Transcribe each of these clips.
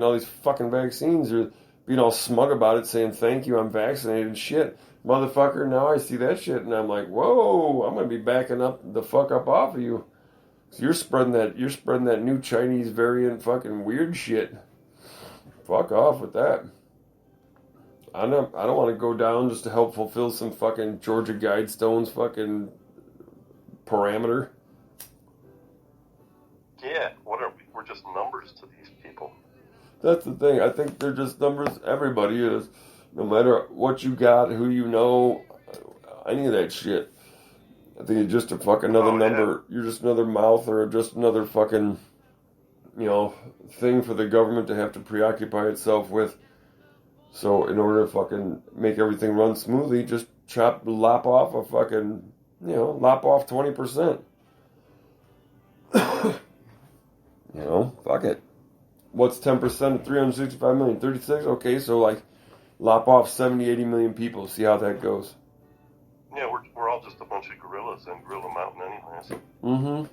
all these fucking vaccines are being all smug about it, saying thank you, I'm vaccinated and shit. Motherfucker, now I see that shit and I'm like, whoa, I'm gonna be backing up the fuck up off of you. You're spreading that new Chinese variant fucking weird shit. Fuck off with that. I don't want to go down just to help fulfill some fucking Georgia Guidestone's fucking parameter. Yeah, what are we? We're just numbers to these people. That's the thing. I think they're just numbers. Everybody is. No matter what you got, who you know, any of that shit. I think you're just a fucking another number. Yeah. You're just another mouth or just another fucking, thing for the government to have to preoccupy itself with. So in order to fucking make everything run smoothly, just lop off 20%. Fuck it. What's 10% of 365 million? 36? Okay, so lop off 70, 80 million people. See how that goes. Yeah, we're all just a bunch of gorillas in Gorilla Mountain anyways. Mm-hmm.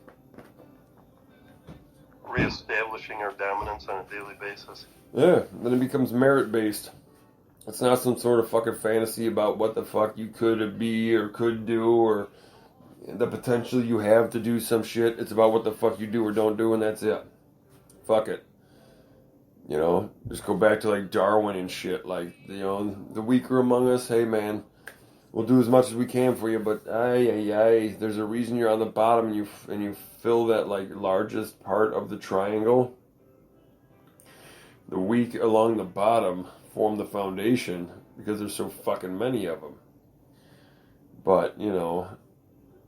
Reestablishing our dominance on a daily basis. Yeah, then it becomes merit-based. It's not some sort of fucking fantasy about what the fuck you could be or could do or the potential you have to do some shit. It's about what the fuck you do or don't do, and that's it. Fuck it. Just go back to Darwin and shit. The weaker among us, hey man, we'll do as much as we can for you, but there's a reason you're on the bottom and you fill that largest part of the triangle. The weak along the bottom form the foundation because there's so fucking many of them. But,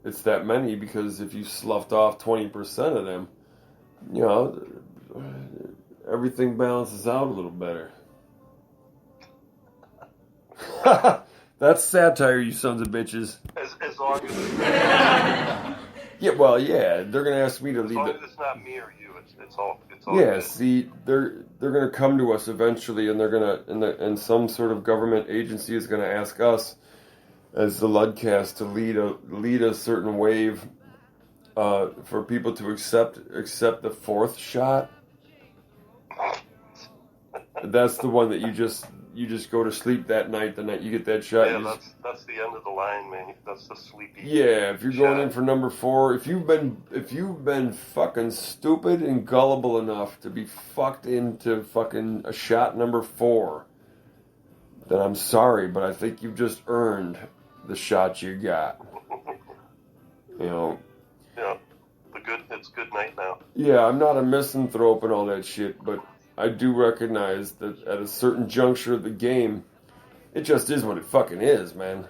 it's that many because if you sloughed off 20% of them, everything balances out a little better. That's satire, you sons of bitches. As long as yeah, well, yeah, they're gonna ask me to leave. As long as it's not me or you, it's all. Yeah, good. see, they're gonna come to us eventually, and they're gonna and some sort of government agency is gonna ask us as the Ludcast to lead a certain wave for people to accept the fourth shot. That's the one that you just go to sleep that night. The night you get that shot. Yeah, that's the end of the line, man. That's the sleepy. Yeah, if you're going in for number 4, if you've been fucking stupid and gullible enough to be fucked into fucking a shot number 4, then I'm sorry, but I think you've just earned the shot you got. Yeah, it's good night now. Yeah, I'm not a misanthrope and all that shit, but I do recognize that at a certain juncture of the game, it just is what it fucking is, man.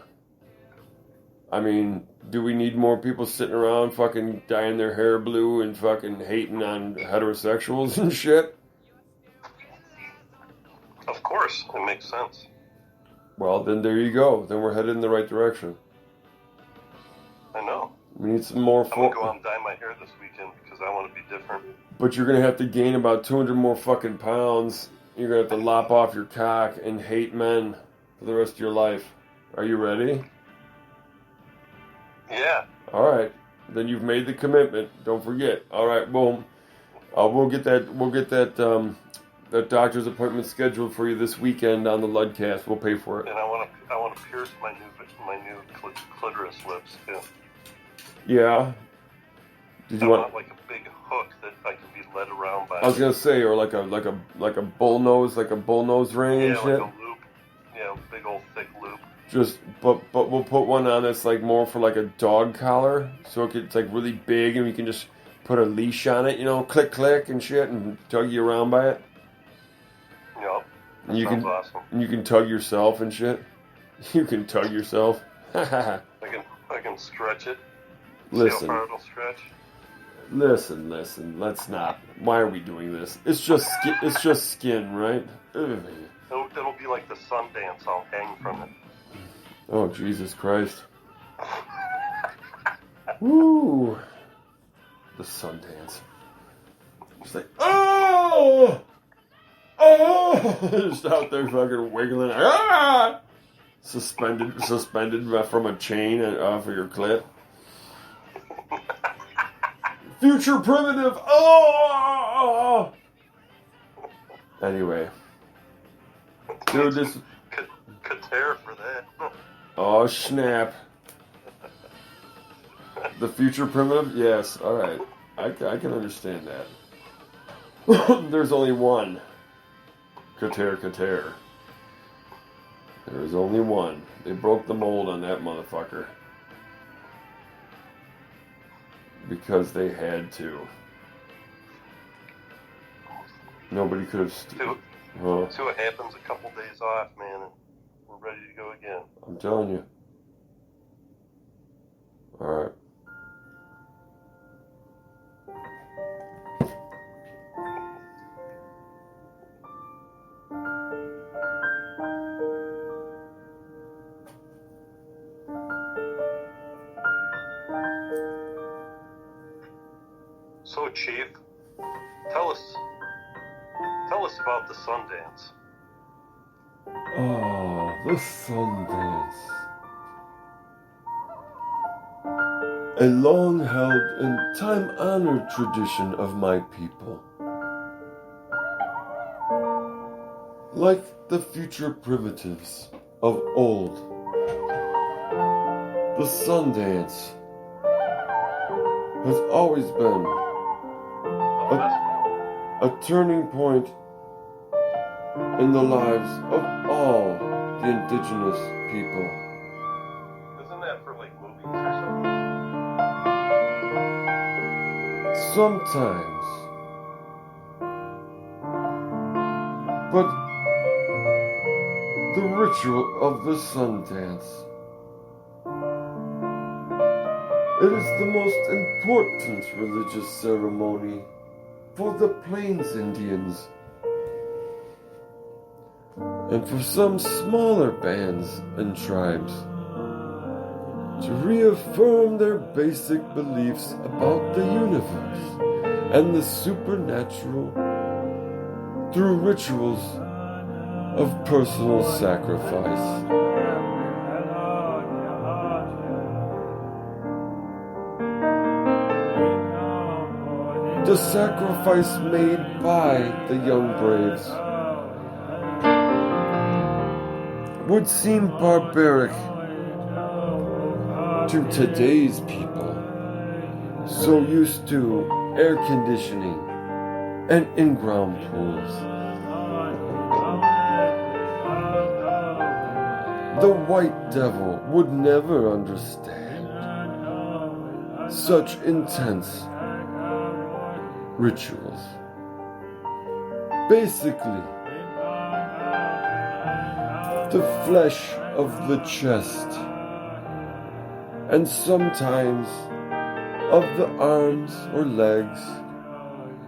I mean, do we need more people sitting around fucking dyeing their hair blue and fucking hating on heterosexuals and shit? Of course, it makes sense. Well, then there you go. Then we're headed in the right direction. I know. We need some more... I'm going to go out and dye my hair this weekend because I want to be different. But you're going to have to gain about 200 more fucking pounds. You're going to have to lop off your cock and hate men for the rest of your life. Are you ready? Yeah. All right. Then you've made the commitment. Don't forget. All right, boom. We'll get that doctor's appointment scheduled for you this weekend on the Ludcast. We'll pay for it. And I want to pierce my new clitoris lips too. Yeah. Did you want like a big hook that I can be led around by? I was gonna say, or like a bullnose, ring and shit. Yeah, like a loop. Yeah, big old thick loop. But we'll put one on that's more for a dog collar, so it's really big, and we can just put a leash on it, click click and shit, and tug you around by it. Yep. And you sounds awesome. And you can tug yourself and shit. You can tug yourself. I can stretch it. Listen. See how far it'll stretch? Listen. Let's not. Why are we doing this? It's just skin, right? Ugh. It'll be like the Sundance. I'll hang from it. Oh, Jesus Christ. Woo! The Sundance. Just just out there fucking wiggling. Ah! Suspended from a chain off of your clit. Future primitive. Oh! Anyway. Dude, this... Qatar for that. Oh, snap. The future primitive? Yes, alright. I can understand that. There's only one. Qatar. There's only one. They broke the mold on that motherfucker. Because they had to. Nobody could have... See what happens a couple days off, man, and we're ready to go again. I'm telling you. Alright. So, Chief, tell us about the Sundance. Oh, the Sundance. A long-held and time-honored tradition of my people. Like the future primitives of old, the Sundance has always been a turning point in the lives of all the indigenous people. Isn't that for like movies or something? Sometimes. But the ritual of the Sundance, it is the most important religious ceremony for the Plains Indians and for some smaller bands and tribes to reaffirm their basic beliefs about the universe and the supernatural through rituals of personal sacrifice. The sacrifice made by the young braves would seem barbaric to today's people, so used to air conditioning and in-ground pools. The white devil would never understand such intense rituals. Basically, the flesh of the chest and sometimes of the arms or legs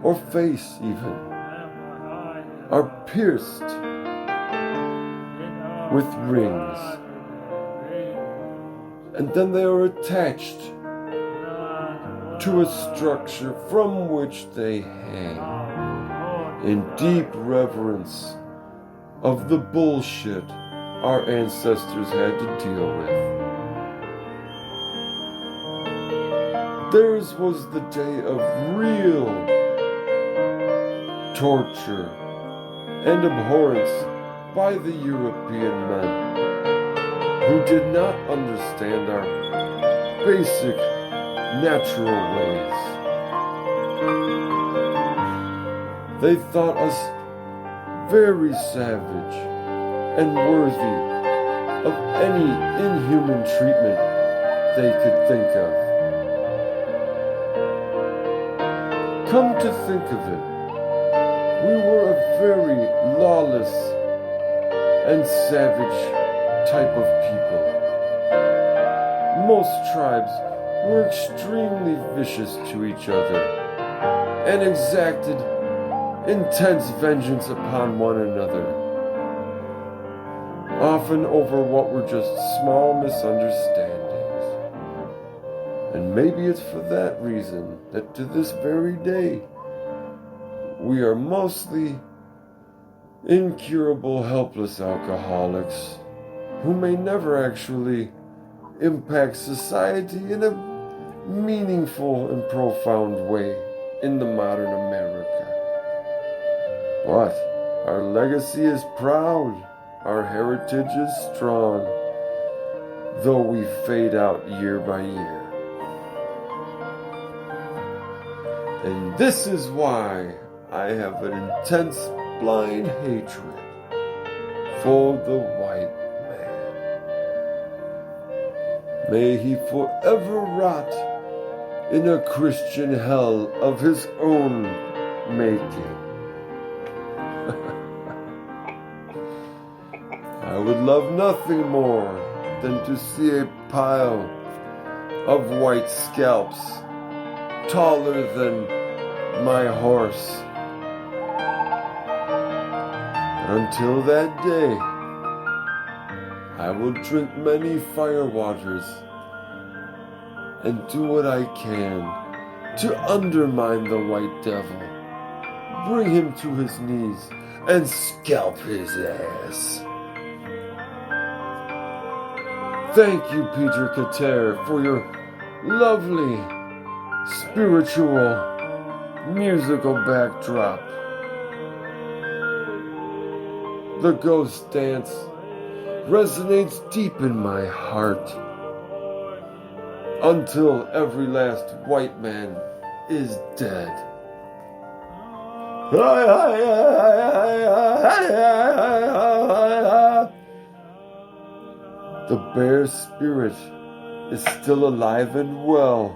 or face even are pierced with rings, and then they are attached to a structure from which they hang in deep reverence of the bullshit our ancestors had to deal with. Theirs was the day of real torture and abhorrence by the European men who did not understand our basic natural ways. They thought us very savage and worthy of any inhuman treatment they could think of. Come to think of it, we were a very lawless and savage type of people. Most tribes were extremely vicious to each other and exacted intense vengeance upon one another, often over what were just small misunderstandings. And maybe it's for that reason that to this very day, we are mostly incurable, helpless alcoholics who may never actually impact society in a meaningful and profound way in the modern America. But Our legacy is proud, our heritage is strong, though we fade out year by year. And this is why I have an intense blind hatred for the white man. May he forever rot in a Christian hell of his own making. I would love nothing more than to see a pile of white scalps taller than my horse. Until that day, I will drink many fire waters and do what I can to undermine the white devil, bring him to his knees, and scalp his ass. Thank you, Peter Kater, for your lovely, spiritual, musical backdrop. The ghost dance resonates deep in my heart until every last white man is dead. The bear spirit is still alive and well.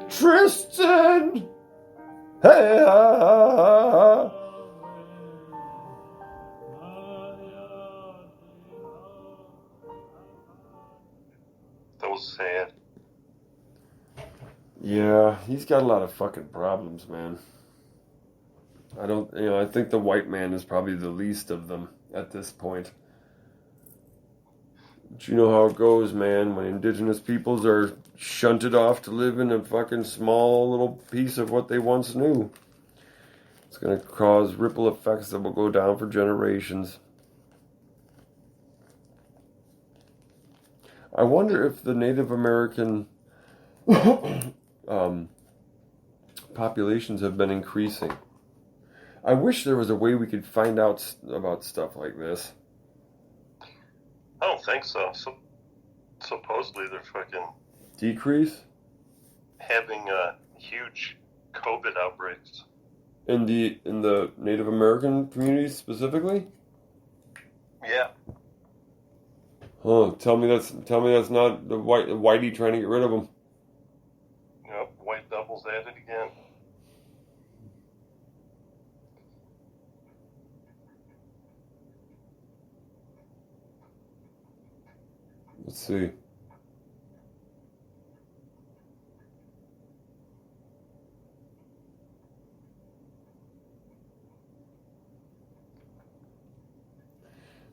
Tristan! Hey! That was sad. Yeah, he's got a lot of fucking problems, man. I think the white man is probably the least of them at this point. But you know how it goes, man, when indigenous peoples are shunted off to live in a fucking small little piece of what they once knew. It's going to cause ripple effects that will go down for generations. I wonder if the Native American populations have been increasing. I wish there was a way we could find out about stuff like this. I don't think so. Supposedly they're fucking Decrease? having huge COVID outbreaks. In the Native American communities specifically? Yeah. Huh, tell me that's not the whitey trying to get rid of them. Yep, white devil's at it again. Let's see.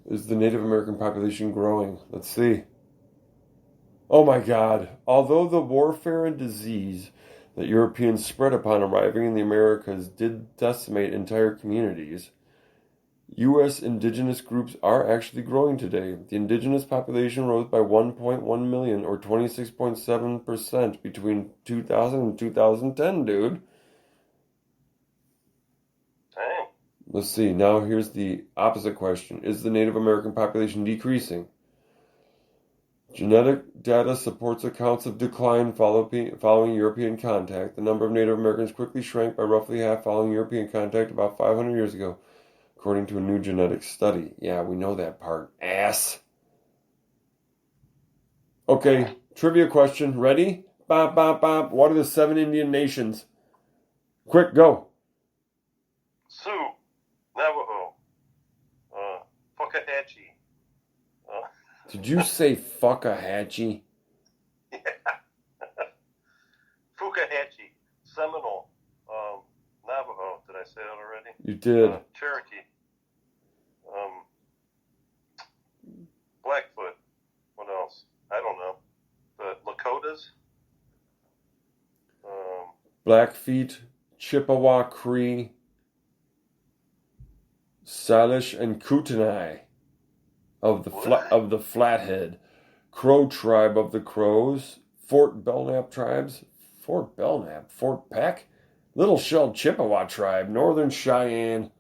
Is the Native American population growing? Let's see. Oh my God. Although the warfare and disease that Europeans spread upon arriving in the Americas did decimate entire communities, U.S. indigenous groups are actually growing today. The indigenous population rose by 1.1 million, or 26.7% between 2000 and 2010, dude. Dang. Let's see. Now here's the opposite question. Is the Native American population decreasing? Genetic data supports accounts of decline following European contact. The number of Native Americans quickly shrank by roughly half following European contact about 500 years ago, according to a new genetic study. Yeah, we know that part. Ass. Okay, trivia question. Ready? Bop, bop, bop. What are the 7 Indian nations? Quick, go. Sioux, Navajo, Fochatchee. Did you say Fochatchee? Yeah. Fochatchee, Seminole, Navajo. Did I say that already? You did. Cherokee, Blackfoot. What else? I don't know. The Lakotas. Blackfeet, Chippewa Cree, Salish, and Kootenai of the Flathead, Crow tribe of the Crows, Fort Belknap tribes, Fort Peck, Little Shelled Chippewa Tribe, Northern Cheyenne,